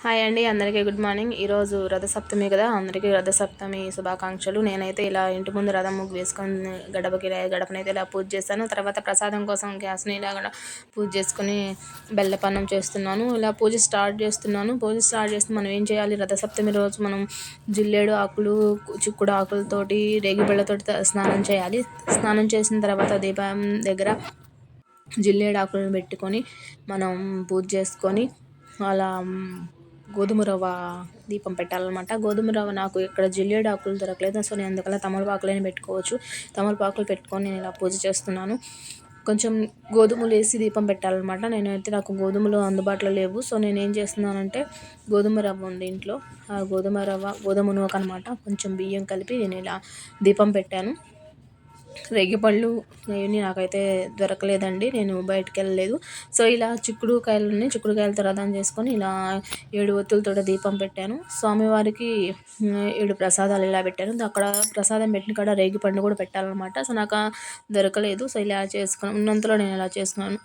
Hi అండి, అందరికీ good morning. ఈరోజు రథసప్తమి కదా, అందరికీ రథసప్తమి శుభాకాంక్షలు. నేనైతే ఇలా ఇంటి ముందు రథం ముగ్గు వేసుకొని గడపనైతే ఇలా పూజ చేస్తాను. తర్వాత ప్రసాదం కోసం గ్యాస్ని ఇలా కూడా పూజ చేసుకుని బెల్లపన్నం చేస్తున్నాను. ఇలా పూజ స్టార్ట్ చేస్తే మనం ఏం చేయాలి? రథసప్తమి రోజు మనం జిల్లేడు ఆకులు, చిక్కుడు ఆకులతోటి, రేగిపళ్ళతోటి స్నానం చేయాలి. స్నానం చేసిన తర్వాత దీపం దగ్గర జిల్లేడు ఆకులను పెట్టుకొని మనం పూజ చేసుకొని అలా గోధుమ రవ్వ దీపం పెట్టాలన్నమాట. గోధుమ రవ్వ నాకు ఇక్కడ జిల్లేడు ఆకులు దొరకలేదు, సో నేను అందుకలా తమలపాకులైనా పెట్టుకోవచ్చు. తమలపాకులు పెట్టుకొని నేను ఇలా పూజ చేస్తున్నాను. కొంచెం గోధుమలు వేసి దీపం పెట్టాలన్నమాట. నాకు గోధుమలు అందుబాటులో లేవు, సో నేను ఏం చేస్తున్నానంటే గోధుమ రవ్వ ఉంది ఇంట్లో, ఆ గోధుమ నూక అనమాట, కొంచెం బియ్యం కలిపి నేను ఇలా దీపం పెట్టాను. రేగిపళ్ళు ఇవన్నీ నాకైతే దొరకలేదండి, నేను బయటకు వెళ్ళలేదు. సో ఇలా చిక్కుడుకాయలతో రథం చేసుకొని ఇలా 7 ఒత్తులతో దీపం పెట్టాను. స్వామివారికి 7 ప్రసాదాలు ఇలా పెట్టాను. అక్కడ ప్రసాదం పెట్టిన కాడ రేగిపండు కూడా పెట్టాలన్నమాట. సో నాకు దొరకలేదు, సో ఇలా చేసుకున్నాను. ఉన్నంతలో నేను ఇలా చేసుకున్నాను.